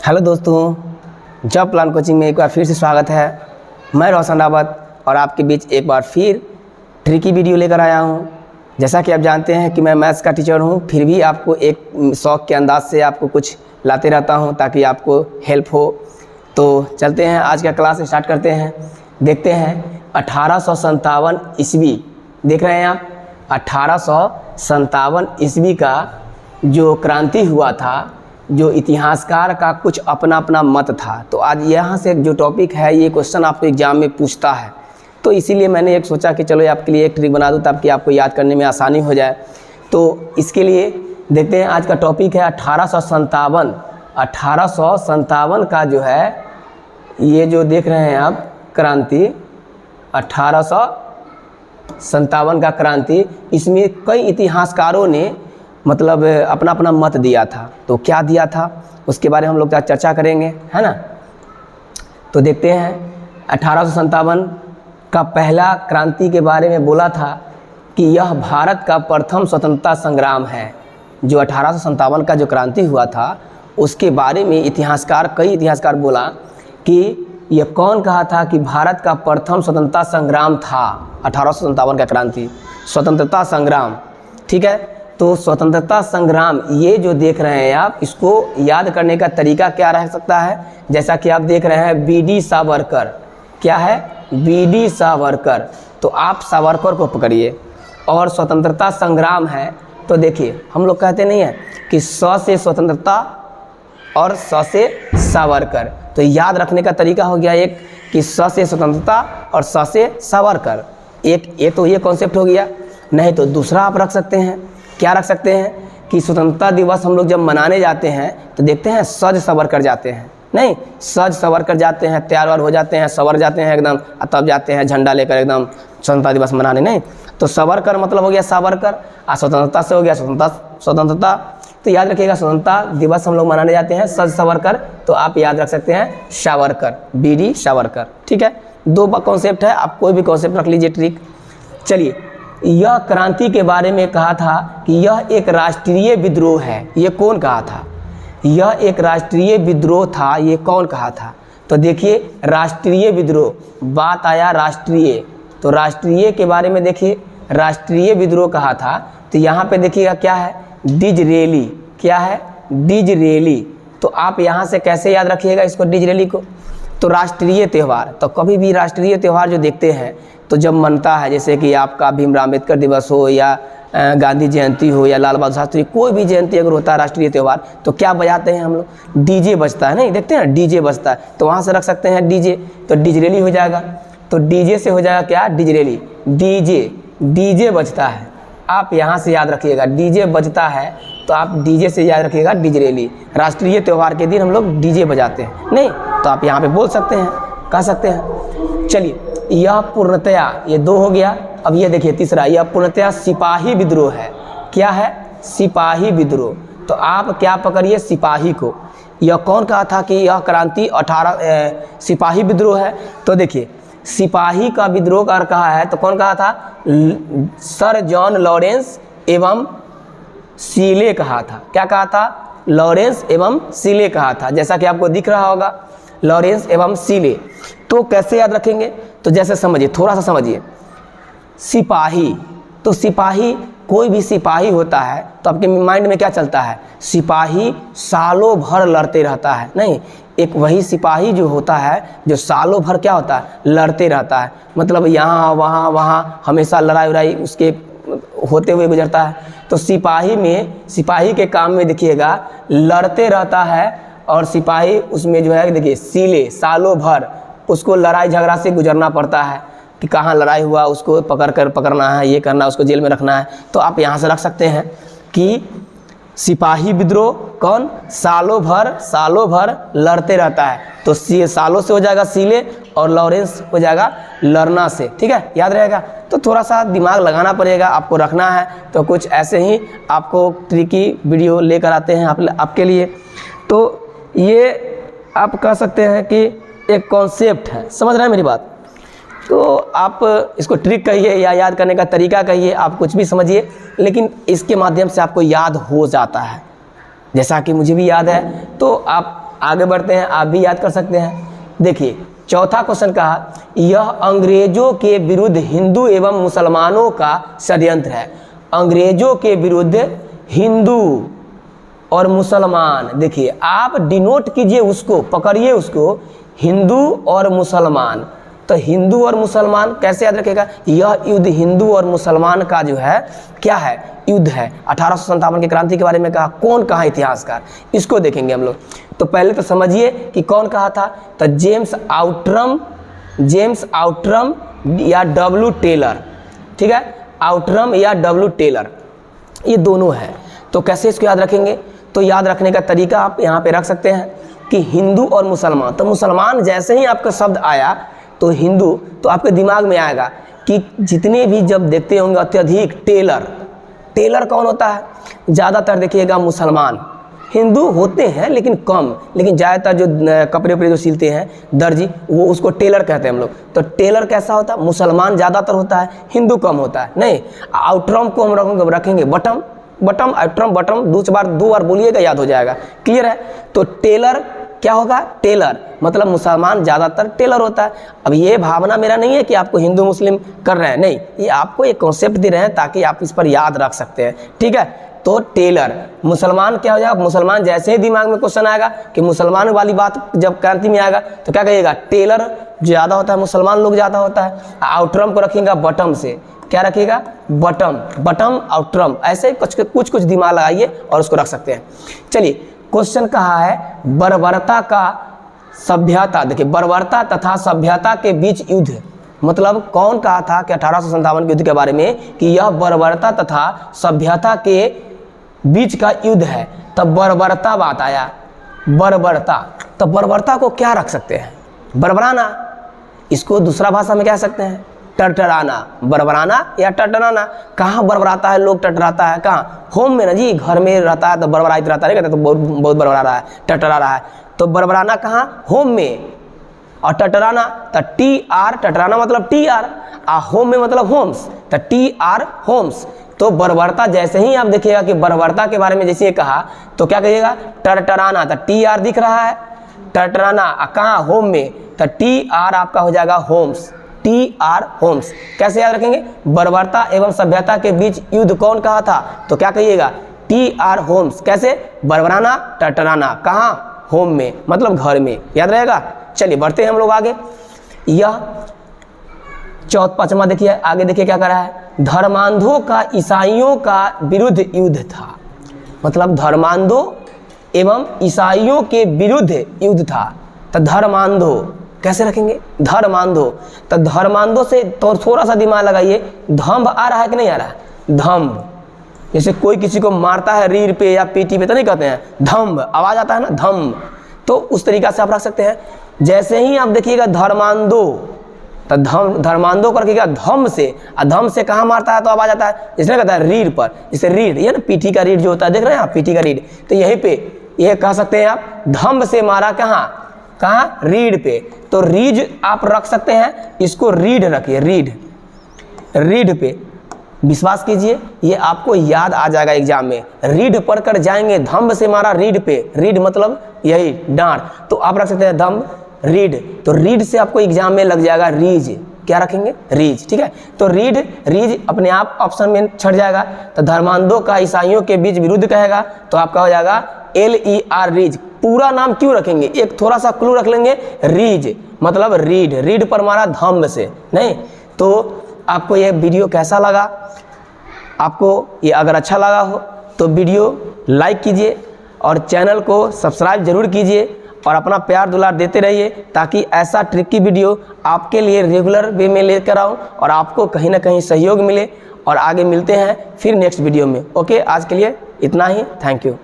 Hello दोस्तों, job plan coaching में एक बार फिर से स्वागत है। मैं रोशन रावत और आपके बीच एक बार फिर ट्रिकी वीडियो लेकर आया हूं। जैसा कि आप जानते हैं कि मैं मैथ्स का टीचर हूं, फिर भी आपको एक शौक़ के अंदाज से आपको कुछ लाते रहता हूं ताकि आपको हेल्प हो। तो चलते हैं, आज का क्लास स्टार्ट करते हैं। देखते हैं 1857 ईस्वी, देख रहे हैं आप, 1857 ईस्वी का जो क्रांति हुआ था, जो इतिहासकार का कुछ अपना अपना मत था। तो आज यहाँ से जो टॉपिक है, ये क्वेश्चन आपको एग्जाम में पूछता है, तो इसीलिए मैंने एक सोचा कि चलो आपके लिए एक ट्रिक बना दूँ ताकि आपको याद करने में आसानी हो जाए। तो इसके लिए देखते हैं, आज का टॉपिक है 1857। 1857 का जो है, ये जो देख रहे हैं आप क्रांति, 1857 का क्रांति, इसमें कई इतिहासकारों ने मतलब अपना अपना मत दिया था। तो क्या दिया था उसके बारे में हम लोग चर्चा करेंगे, है ना। तो देखते हैं, 1857 का पहला क्रांति के बारे में बोला था कि यह भारत का प्रथम स्वतंत्रता संग्राम है। जो 1857 का जो क्रांति हुआ था, उसके बारे में कई इतिहासकार बोला कि यह कौन कहा था कि भारत का प्रथम स्वतंत्रता संग्राम था 1857 का क्रांति, स्वतंत्रता संग्राम। ठीक है, तो स्वतंत्रता संग्राम ये जो देख रहे हैं आप, इसको याद करने का तरीका क्या रह सकता है। जैसा कि आप देख रहे हैं बीडी सावरकर, क्या है, बीडी सावरकर। तो आप सावरकर को पकड़िए, और स्वतंत्रता संग्राम है तो देखिए, हम लोग कहते नहीं है कि स से स्वतंत्रता और स से सावरकर। तो याद रखने का तरीका हो गया एक कि स से स्वतंत्रता और स से सावरकर। एक तो ये कॉन्सेप्ट हो गया। नहीं तो दूसरा आप रख सकते हैं, क्या रख सकते हैं कि स्वतंत्रता दिवस हम लोग जब मनाने जाते हैं तो देखते हैं सज सवर कर जाते हैं, नहीं सज सवर कर जाते हैं, तैयार वार हो जाते हैं, सवर जाते हैं एकदम, तब जाते हैं झंडा लेकर एकदम स्वतंत्रता दिवस मनाने। नहीं तो सवर कर मतलब हो गया सावरकर, और स्वतंत्रता से हो गया स्वतंत्रता। तो याद रखिएगा, स्वतंत्रता दिवस हम लोग मनाने जाते हैं सज सवर कर, तो आप याद रख सकते हैं सावरकर, बीडी सावरकर। ठीक है, दो कॉन्सेप्ट है, आप कोई भी कॉन्सेप्ट रख लीजिए ट्रिक। चलिए, यह क्रांति के बारे में कहा था कि यह एक राष्ट्रीय विद्रोह है। ये कौन कहा था? यह एक राष्ट्रीय विद्रोह था। ये कौन कहा था? तो देखिए, राष्ट्रीय विद्रोह, बात आया राष्ट्रीय, तो राष्ट्रीय के बारे में देखिए, राष्ट्रीय विद्रोह कहा था। तो यहाँ पे देखिएगा क्या है, डिजरेली। क्या है? डिजरेली। तो आप यहाँ से कैसे याद रखिएगा इसको, डिजरेली को? तो राष्ट्रीय त्यौहार, तो कभी भी राष्ट्रीय त्यौहार जो देखते हैं तो जब मनता है, जैसे कि आपका भीमराव अम्बेडकर दिवस हो या गांधी जयंती हो या लाल बहादुर शास्त्री, कोई भी जयंती अगर होता है राष्ट्रीय त्यौहार, तो क्या बजाते हैं हम लोग? डीजे बजता है, नहीं देखते हैं डीजे बजता है, तो वहाँ से रख सकते हैं डीजे, तो डिजरेली हो जाएगा। तो डीजे से हो जाएगा क्या, डिजरेली। डीजे बजता है, आप यहाँ से याद रखिएगा, डीजे बजता है तो आप डीजे से याद रखिएगा डिजरेली। राष्ट्रीय त्यौहार के दिन हम लोग डीजे बजाते हैं, नहीं तो आप यहाँ पे बोल सकते हैं, कह सकते हैं। चलिए, यह पूर्णतया, ये दो हो गया। अब ये देखिए तीसरा, यह पूर्णतया सिपाही विद्रोह है। क्या है? सिपाही विद्रोह। तो आप क्या पकड़िए, सिपाही को। यह कौन कहा था कि यह क्रांति सिपाही विद्रोह है? तो देखिए, सिपाही का विद्रोह कर कहा है तो कौन कहा था? सर जॉन लॉरेंस एवं सीले कहा था। क्या कहा था? लॉरेंस एवं सीले कहा था। जैसा कि आपको दिख रहा होगा, लॉरेंस एवं सीले। तो कैसे याद रखेंगे? तो जैसे समझिए, थोड़ा सा समझिए। सिपाही, तो सिपाही, कोई भी सिपाही होता है तो आपके माइंड में क्या चलता है? सिपाही सालों भर लड़ते रहता है, नहीं, एक वही सिपाही जो होता है जो सालों भर क्या होता है, लड़ते रहता है। मतलब यहाँ वहाँ हमेशा लड़ाई उड़ाई उसके होते हुए गुजरता है। तो सिपाही के काम में देखिएगा लड़ते रहता है, और सिपाही उसमें जो है देखिए सीले, सालों भर उसको लड़ाई झगड़ा से गुजरना पड़ता है कि कहाँ लड़ाई हुआ उसको पकड़ना है, ये करना, उसको जेल में रखना है। तो आप यहाँ से रख सकते हैं कि सिपाही विद्रोह कौन? सालों भर लड़ते रहता है। तो सालों से हो जाएगा सीले, और लॉरेंस हो जाएगा लड़ना से। ठीक है, याद रहेगा। तो थोड़ा सा दिमाग लगाना पड़ेगा, आपको रखना है। तो कुछ ऐसे ही आपको ट्रिकी वीडियो लेकर आते हैं आपके लिए। तो ये आप कह सकते हैं कि एक कॉन्सेप्ट है, समझ रहे हैं मेरी बात? तो आप इसको ट्रिक कहिए या याद करने का तरीका कहिए, आप कुछ भी समझिए, लेकिन इसके माध्यम से आपको याद हो जाता है। जैसा कि मुझे भी याद है, तो आप आगे बढ़ते हैं, आप भी याद कर सकते हैं। देखिए चौथा क्वेश्चन कहा, यह अंग्रेजों के विरुद्ध हिंदू एवं मुसलमानों का षड्यंत्र है। अंग्रेजों के विरुद्ध हिंदू और मुसलमान, देखिए आप डिनोट कीजिए उसको, पकड़िए उसको, हिंदू और मुसलमान। तो हिंदू और मुसलमान कैसे याद रखेगा, यह युद्ध हिंदू और मुसलमान का जो है क्या है, युद्ध है। 1857 की क्रांति के बारे में कहा, कौन कहा इतिहासकार, इसको देखेंगे हम लोग। तो पहले तो समझिए कि कौन कहा था, तो जेम्स आउट्रम या डब्ल्यू टेलर, ठीक है, आउट्रम या डब्ल्यू टेलर, ये दोनों हैं। तो कैसे इसको याद रखेंगे, तो याद रखने का तरीका आप यहाँ पे रख सकते हैं कि हिंदू और मुसलमान। तो मुसलमान जैसे ही आपका शब्द आया तो हिंदू, तो आपके दिमाग में आएगा कि जितने भी जब देखते होंगे अत्यधिक टेलर कौन होता है, ज़्यादातर देखिएगा मुसलमान, हिंदू होते हैं लेकिन कम, लेकिन ज़्यादातर जो कपड़े वपड़े जो सिलते हैं दर्जी, वो उसको टेलर कहते हैं हम लोग। तो टेलर कैसा होता है, मुसलमान ज़्यादातर होता है, हिंदू कम होता है। नहीं, आउटरम को हम रखेंगे बटम आउटरम बटम, दो बार बोलिएगा याद हो जाएगा, क्लियर है। तो टेलर क्या होगा, टेलर मतलब मुसलमान ज़्यादातर टेलर होता है। अब ये भावना मेरा नहीं है कि आपको हिंदू मुस्लिम कर रहे हैं, नहीं, ये आपको एक कॉन्सेप्ट दे रहे हैं ताकि आप इस पर याद रख सकते हैं, ठीक है। तो टेलर, मुसलमान क्या हो जाएगा, मुसलमान जैसे ही दिमाग में क्वेश्चन आएगा कि मुसलमान वाली बात जब क्रांति में आएगा तो क्या कहिएगा, टेलर ज़्यादा होता है, मुसलमान लोग ज़्यादा होता है। आउटरम को रखिएगा बटम से, क्या रखिएगा, बटम आउटरम, ऐसे कुछ दिमाग लगाइए और उसको रख सकते हैं। चलिए क्वेश्चन कहा है, बर्बरता का सभ्यता, देखिए बर्बरता तथा सभ्यता के बीच युद्ध, मतलब कौन कहा था कि 1857 के युद्ध के बारे में कि यह बर्बरता तथा सभ्यता के बीच का युद्ध है। तब बर्बरता बात आया, बर्बरता, तो बर्बरता को क्या रख सकते हैं, बर्बराना, इसको दूसरा भाषा में कह सकते हैं टरटराना, बरबराना या टरटराना। कहाँ बरबराता है, लोग टटराता है कहाँ, होम में ना जी, घर में रहता है तो बरबराइत रहता है, तो बहुत बरबरा रहा है, टटरा रहा है। तो बरबराना कहाँ, होम में, और टटराना तो TR, टटराना मतलब TR, होम में मतलब होम्स, तो TR होम्स। तो बर्बरता जैसे ही आप देखिएगा कि बर्बरता के बारे में जैसे कहा तो क्या कहिएगा, टरटराना, तो TR दिख रहा है, टटराना कहाँ, होम में, तो TR आपका हो जाएगा होम्स, TR होम्स। कैसे याद रखेंगे, बर्बरता एवं सभ्यता के बीच युद्ध कौन कहा था, तो क्या कहिएगा, TR होम्स। कैसे, बर्बराना टटराना कहाँ, होम में मतलब घर में, याद रहेगा। चलिए बढ़ते हैं हम लोग आगे। यह पांचवा देखिए, आगे देखिए क्या कर रहा है, धर्मांधों का ईसाइयों का विरुद्ध युद्ध था, मतलब धर्मांधों एवं ईसाइयों के विरुद्ध युद्ध था। तो धर्मांधों कैसे रखेंगे, धर्मांधों, तो धर्मांधों से तो थोड़ा सा दिमाग लगाइए, धम्म आ रहा है कि नहीं आ रहा है, धम्म, जैसे कोई किसी को मारता है रीढ़ पे या पीठी पे तो नहीं कहते हैं धम्म, आवाज आता है ना धम्म, तो उस तरीका से आप रख सकते हैं। जैसे ही आप देखिएगा धर्मांधो, तो धर्मांधो को रखिएगा धम्म से, और धम्म से कहाँ मारता है तो आवाज आता है, जिसने कहता है रीढ़ पर, जैसे रीढ़, ये ना पीठी का रीढ़ जो होता है, देख रहे हैं आप पीठी का रीढ़, तो यहीं पे ये कह सकते हैं आप, धम्म से मारा कहाँ, रीढ़ पे। तो रीढ़ आप रख सकते हैं, इसको रीढ़ रखिए, रीढ़ पे, विश्वास कीजिए ये आपको याद आ जाएगा एग्जाम में। रीढ़ पढ़कर जाएंगे, धम्म से मारा रीढ़ पे, रीढ़ मतलब यही डांट, तो आप रख सकते हैं धम्म रीढ़, तो रीढ़ से आपको एग्जाम में लग जाएगा रीज, क्या रखेंगे, रीज, ठीक है। तो रीज अपने आप ऑप्शन में छट जाएगा। तो धर्मांधों का ईसाइयों के बीच विरुद्ध कहेगा तो आपका हो जाएगा LER रीज। पूरा नाम क्यों रखेंगे, एक थोड़ा सा क्लू रख लेंगे, रीज मतलब रीढ़ पर मारा धम्म से, नहीं। तो आपको ये वीडियो कैसा लगा, आपको ये अगर अच्छा लगा हो तो वीडियो लाइक कीजिए और चैनल को सब्सक्राइब जरूर कीजिए और अपना प्यार दुलार देते रहिए, ताकि ऐसा ट्रिकी वीडियो आपके लिए रेगुलर वे में लेकर आऊँ और आपको कहीं ना कहीं सहयोग मिले। और आगे मिलते हैं फिर नेक्स्ट वीडियो में। ओके, आज के लिए इतना ही, थैंक यू।